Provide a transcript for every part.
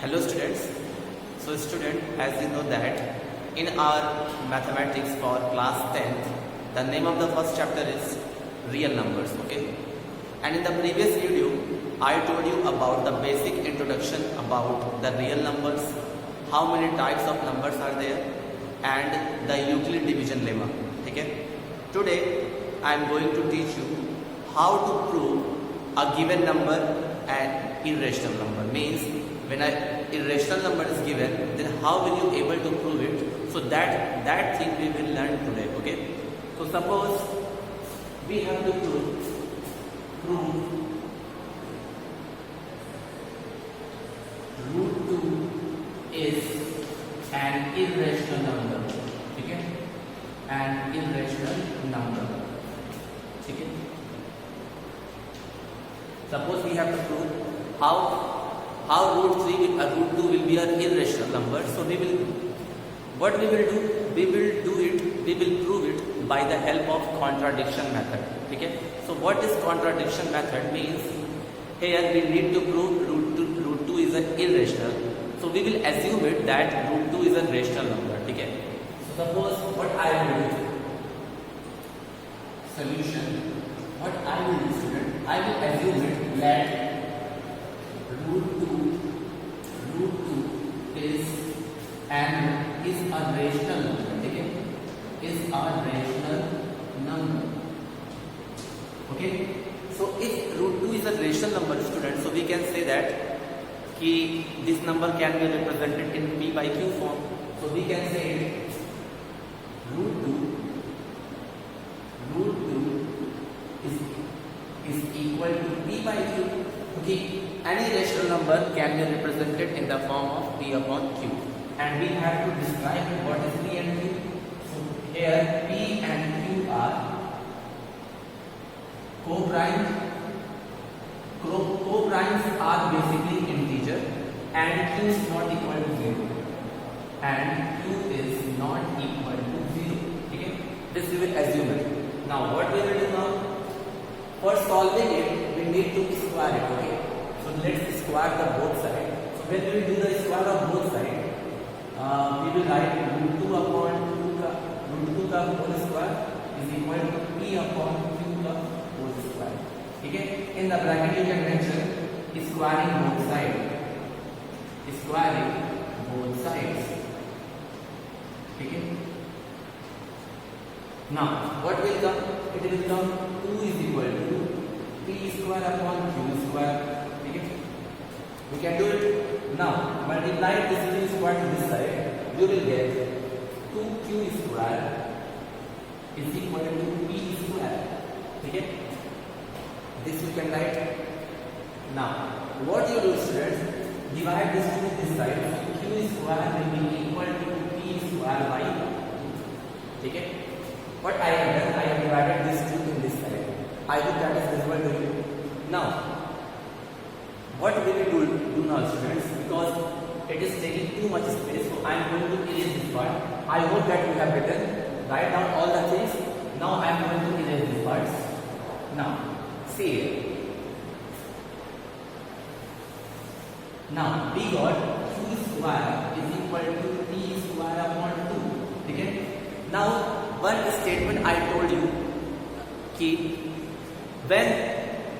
Hello students. So student, as you know that in our mathematics for class 10th, the name of the first chapter is real numbers, okay? And in the previous video, I told you about the basic introduction about the real numbers, how many types of numbers are there, and the Euclid division lemma, okay? Today, I am going to teach you how to prove a given number an irrational number. Means when an irrational number is given, then how will you able to prove it? So that thing we will learn today, okay? So suppose we have to prove root 2 is an irrational number, okay? An irrational number, okay? Suppose we have to prove how root 2 will be an irrational number. So we will prove it by the help of contradiction method. Okay. So what is contradiction method? Means here we need to prove root 2 is an irrational. So we will assume it that root 2 is a rational number. Okay. So suppose what I will do, solution. What I will do, student, I will assume it that root 2 is a rational number, okay? Is a rational number, okay? So if root 2 is a rational number, student, so we can say that this number can be represented in p by q form. So we can say root 2 is equal to p by q. Okay, any rational number can be represented in the form of p upon q, and we have to describe what is p and q. So here p and q are co-primes. Co-primes are basically integer, and q is not equal to 0, and q is not equal to 0. Okay, this we will assume it. Now what we will do now? For solving it, we need to square it, okay? So let's square the both sides. So when we will do the square of both sides, we will write root 2 upon root 2 का whole square is equal to p upon q का whole square. Okay? In the bracket you can mention squaring both sides. Squaring both sides. Okay? Now what will come? It will come 2 is equal to p square upon q square. Okay? We can do it. Now multiply this q square to this side. You will get 2q square is equal to p square. Okay? This you can write. Now what you do, students? Divide this to this side. So q square will be equal to p square by 2. Okay? What I have done, I have divided this 2 in this side. I hope that is visible to you. Now, what we will do now, students, because it is taking too much space, so I am going to erase this part. I hope that you have written, write down all the things. Now I am going to erase these parts. Now, see here. Now, we got q square is equal to p square upon 2. Okay? Now, one statement I told you कि when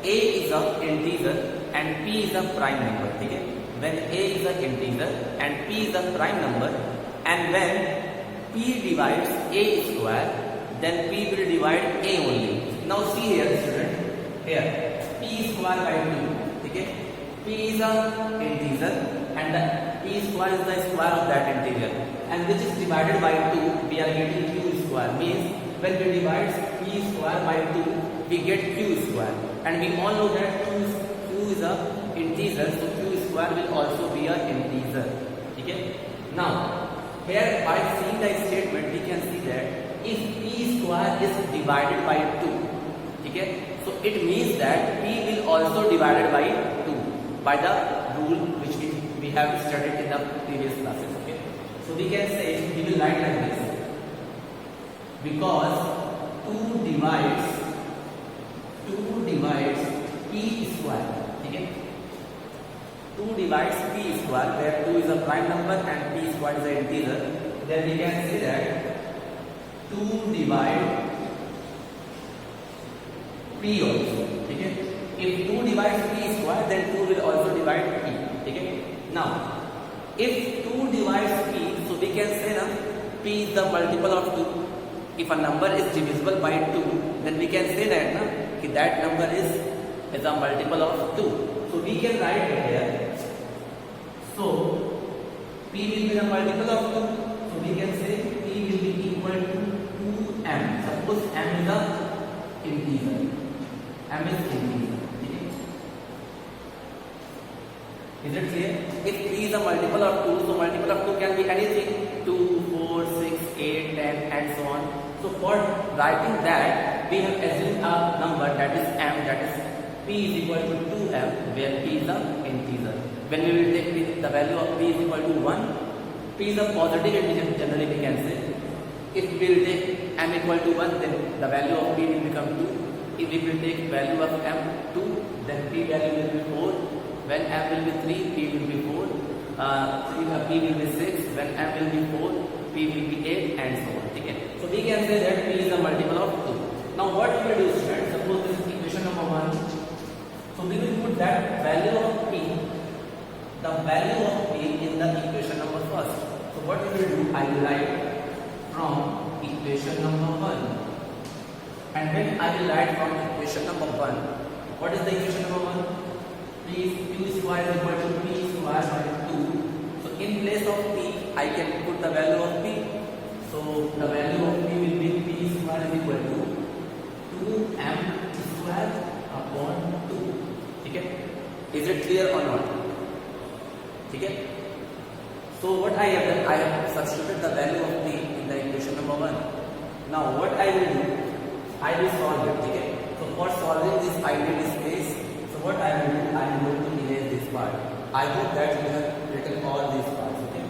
a is a integer and p is a prime number, ठीक है? When a is a integer and p is a prime number, and when p divides a square, then p will divide a only. Now see here, student, here p square by 2, ठीक है? P is a integer and the p square is the square of that integer, and which is divided by 2, we are getting q square. Means when we divide p square by 2, we get q square, and we all know that q is a integer, so q square will also be a integer. Okay? Now here by seeing the statement, we can see that if p square is divided by 2, okay, so it means that p will also divided by 2 by the rule which we have studied in the previous classes. Okay, so we can say, we will write like this, because 2 divides p square. Okay, 2 divides p square, where 2 is a prime number and p square is an integer, then we can say that 2 divide p also. Okay? If 2 divides p square, then 2 will also divide p. Okay? Now, if 2 divides p, so we can say now p is the multiple of 2. If a number is divisible by 2, then we can say that na, that number is a multiple of 2. So we can write it here. So p will be the multiple of 2. So we can say p will be equal to 2m. Suppose m is the integer. M is integer. Is it clear? If p is a multiple of 2, so multiple of 2 can be anything. 2, 4, 6, 8, 10 and so on. So for writing that, we have assumed a number that is m, that is p is equal to 2m, where p is the integer. When we will take the value of p is equal to 1, p is a positive integer generally we can say. If we will take m equal to 1, then the value of p will become 2. If we will take value of m 2, then p value will be 4. When m will be 3, p will be 4. P will be 6. When m will be 4, p will be 8 and so on. Okay? So we can say that p is a multiple of 2. Now what we will do, students? Suppose this is equation number 1. So we will put that value of p, the value of p in the equation number first. So what we will do, I will write from equation number 1. And when I will write from equation number 1, what is the equation number 1? Q square is equal to p square by 2. So in place of p, I can put the value of p. So the value of p will be p square is equal to 2m square upon 2. Okay? Is it clear or not? Okay? So what I have done, I have substituted the value of p in the equation number 1. Now what I will do, I will solve it. Okay? So for solving this, I need space. So what I will do, I am going to erase this part. I hope that you have written all these parts. Okay?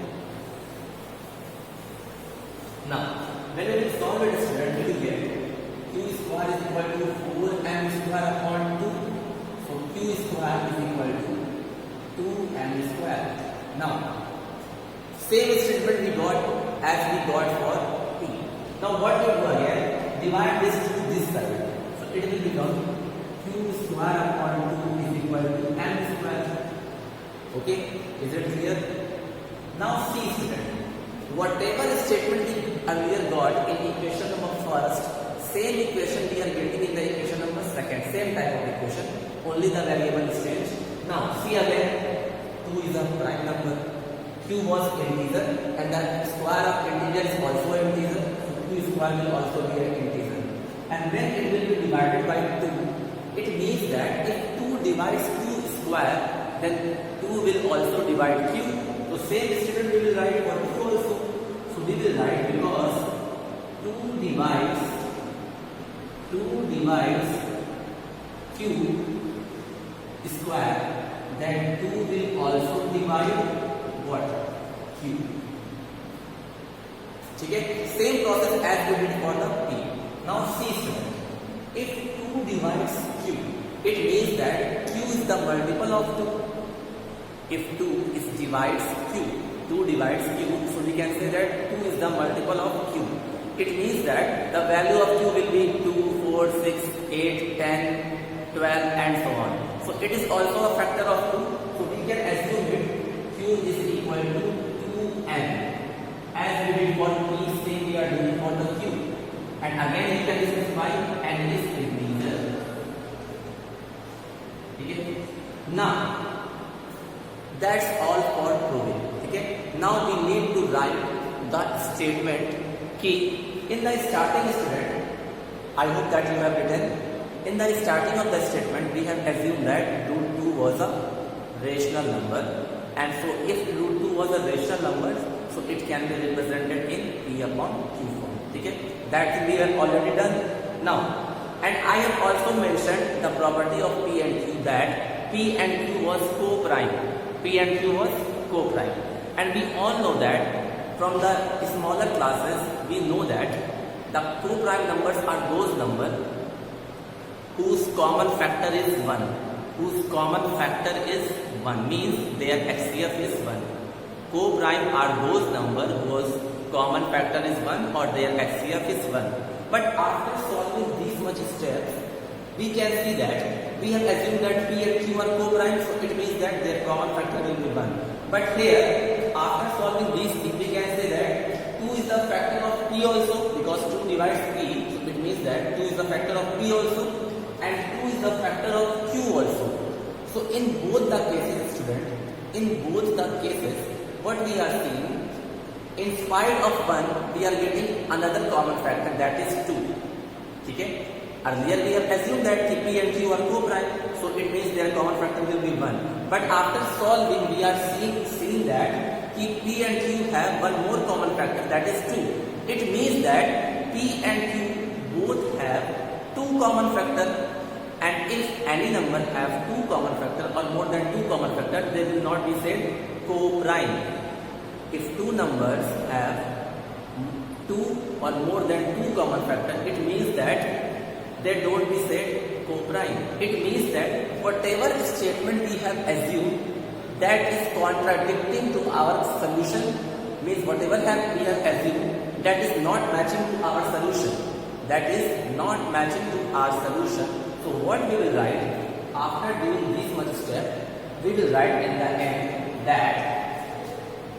Now, when we will solve it, student, we will get q square is equal to 4m square upon 2. So q square is equal to 2m square. Now, same statement we got as we got for p. Now what we do again? Divide this to this side. So it will become q square upon 2 is equal to m square. Okay? Is it clear? Now see, student. Whatever statement we earlier got in equation number first, same equation we are getting in the equation number second. Same type of equation. Only the variable is changed. Now see again. 2 is a prime number. Q was integer and the square of integer is also an integer. So q square will also be an integer. And when it will be divided by 2, it means that if 2 divides q square, then 2 will also divide q. So same statement we will write for 2 also. So we will write because 2 divides q square, then 2 will also divide what? Q. Okay? Same process as we did for the p. Now see, student. If 2 divides q, it means that q is the multiple of 2. If 2 is divides q, 2 divides q, so we can say that 2 is the multiple of q. It means that the value of q will be 2, 4, 6, 8, 10, 12 and so on. So it is also a factor of 2. So we can assume it q is equal to 2n. As we did for p, same we are doing for the q. And again you can specify n is integer. Okay? Now that's all for proving. Okay? Now we need to write the statement key in the starting student. I hope that you have written. In the starting of the statement, we have assumed that root 2 was a rational number. And so if root 2 was a rational number, so it can be represented in p upon q form. Okay? That we have already done. Now, and I have also mentioned the property of p and q, that p and q was co-prime. P and q was co-prime. And we all know that from the smaller classes, we know that the co-prime numbers are those numbers whose common factor is 1. whose common factor is 1, means their HCF is 1. Co-prime are those numbers whose common factor is 1 or their HCF is 1. But after solving these much steps, we can see that we have assumed that P and Q are co-prime, so it means that their common factor will be 1. But here, after solving these things, we can say that 2 is the factor of P also, because 2 divides P, so it means that 2 is the factor of P also, and 2 is the factor of Q also. So in both the cases, student, in both the cases, what we are seeing, in spite of 1, we are getting another common factor, that is 2. Okay? Earlier we have assumed that P and Q are co-prime, so it means their common factor will be 1. But after solving, we are seeing that P and Q have one more common factor, that is 2. It means that P and Q both have 2 common factor, and if any number have 2 common factor or more than 2 common factor, they will not be said co-prime. If 2 numbers have 2 or more than 2 common factor, it means that they don't be said co-prime. It means that whatever statement we have assumed that is contradicting to our solution, means whatever we have assumed that is not matching to our solution, that is not matching to our solution. So what we will write after doing this much step, we will write in the end that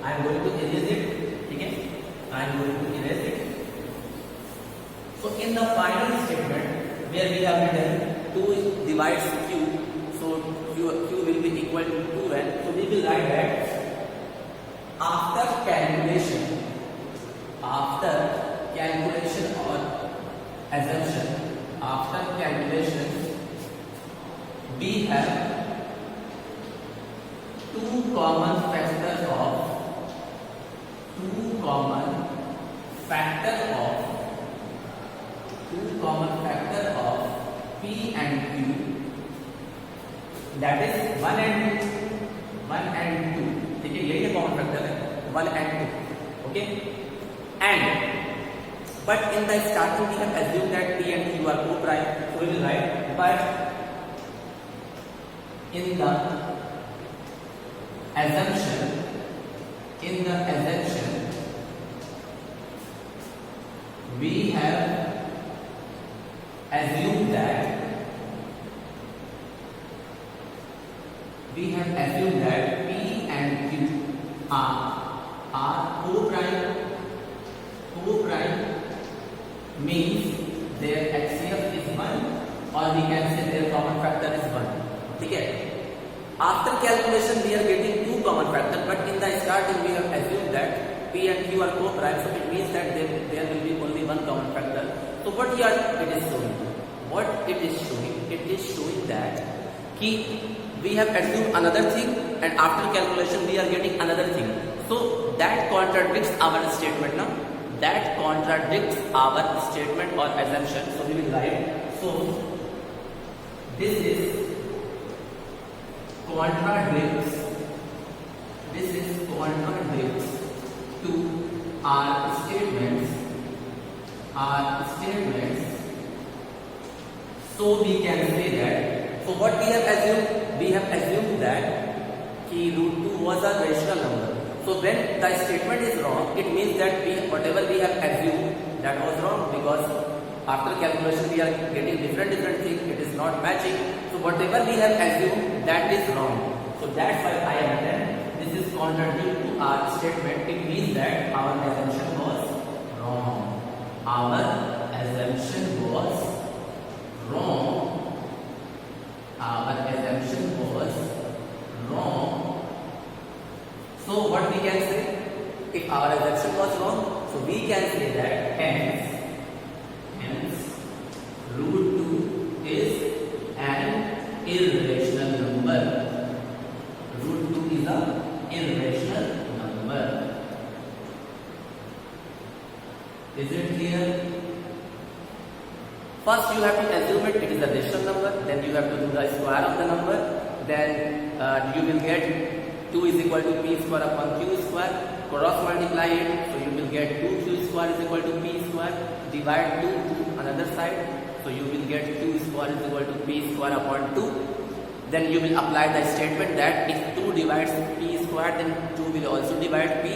I am going to erase it. Okay? I am going to erase it. So in the final statement, where we have written 2 divides Q, so Q will be equal to 2n. So we will write that after calculation or assumption, after calculation, we have 2 common factors of P and Q, that is 1 and 2. ठीक है, यही common factor है 1 and 2. Okay, and but in the starting we have assumed that P and Q are co-prime, so we will write but in the assumption we have assumed that P and Q are co-prime. Co-prime means their HCF is 1, or we can say their common factor is 1. Okay. After calculation we are getting 2 common factors, but in the starting we have assumed that P and Q are co-prime, so it means that there will be only 1 common factor. So what here it is showing? What it is showing? It is showing that we have assumed another thing, and after calculation we are getting another thing. So that contradicts our statement now. That contradicts our statement or assumption. So we will write. So this is contradicts. This is contradicts to our statements. So we can say that. So what we have assumed? We have assumed that √2 was a rational number. So when the statement is wrong, it means that whatever we have assumed that was wrong, because after calculation we are getting different things. It is not matching. So whatever we have assumed, that is wrong. So that's why I am saying this is contradictory to our statement. It means that our assumption was wrong. Our assumption was wrong. So what we can say? If our assumption was wrong, so we can say that hence √2 is an irrational number. √2 is an irrational number. Is it clear? First you have to assume it is a rational number, then you have to do the square of the number, then you will get 2 is equal to p square upon q square, cross multiply it, so you will get 2q square is equal to p square, divide 2 to another side, so you will get 2 square is equal to p square upon 2. then you will apply the statement that if 2 divides p square, then 2 will also divide p,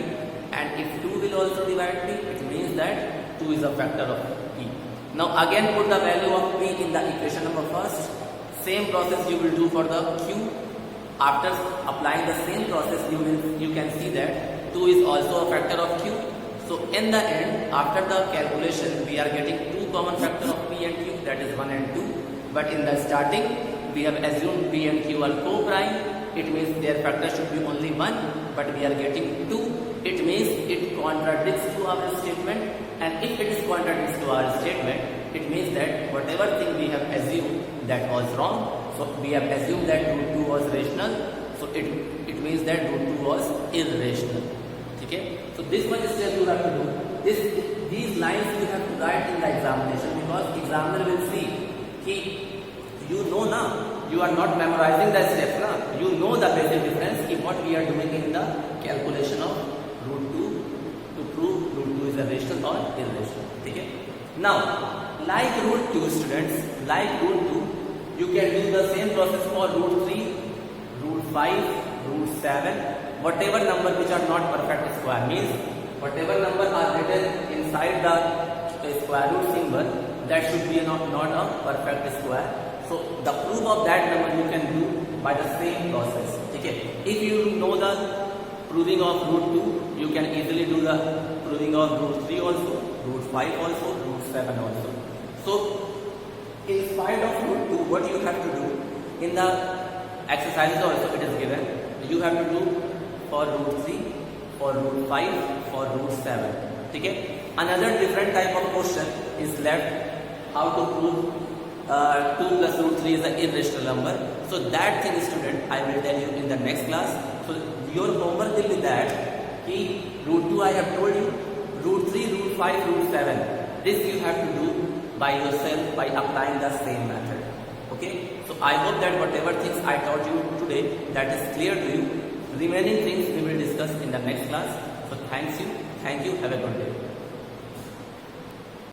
and if 2 will also divide p, it means that 2 is a factor of p. Now again put the value of p in the equation number first. Same process you will do for the q. After applying the same process, you can see that 2 is also a factor of q. So in the end, after the calculation, we are getting 2 common factor of p and q, that is 1 and 2. But in the starting, we have assumed p and q are co-prime. It means their factor should be only 1, but we are getting 2. It means it contradicts to our statement, and if it is contradicts to our statement, it means that whatever thing we have assumed that was wrong. So we have assumed that root 2 was rational, so it means that root 2 was irrational. Okay? So this much step you have to do. These lines you have to write in the examination, because examiner will see कि you know now, you are not memorizing the steps now. You know the basic difference कि what we are doing in the calculation of root 2 to prove root 2 is a rational or irrational. Okay? Now, like root 2 students, like root 2, you can do the same process for root 3, root 5, root 7, whatever number which are not perfect square, means whatever number are written inside the square root symbol, that should be not a perfect square. So the proof of that number you can do by the same process. Okay? If you know the proving of root 2, you can easily do the proving of root 3 also, root 5 also, root 7 also. So in spite of root 2, what you have to do in the exercises also it is given, you have to do for root 3, for root 5, for root 7. Okay? Another different type of question is left, how to prove 2 plus root 3 is an irrational number. So that thing, student, I will tell you in the next class. So your homework will be that root 2 I have told you, root 3, root 5, root 7. This you have to do by yourself by applying the same method. Okay? So I hope that whatever things I taught you today, that is clear to you. Remaining things we will discuss in the next class. So thank you, have a good day.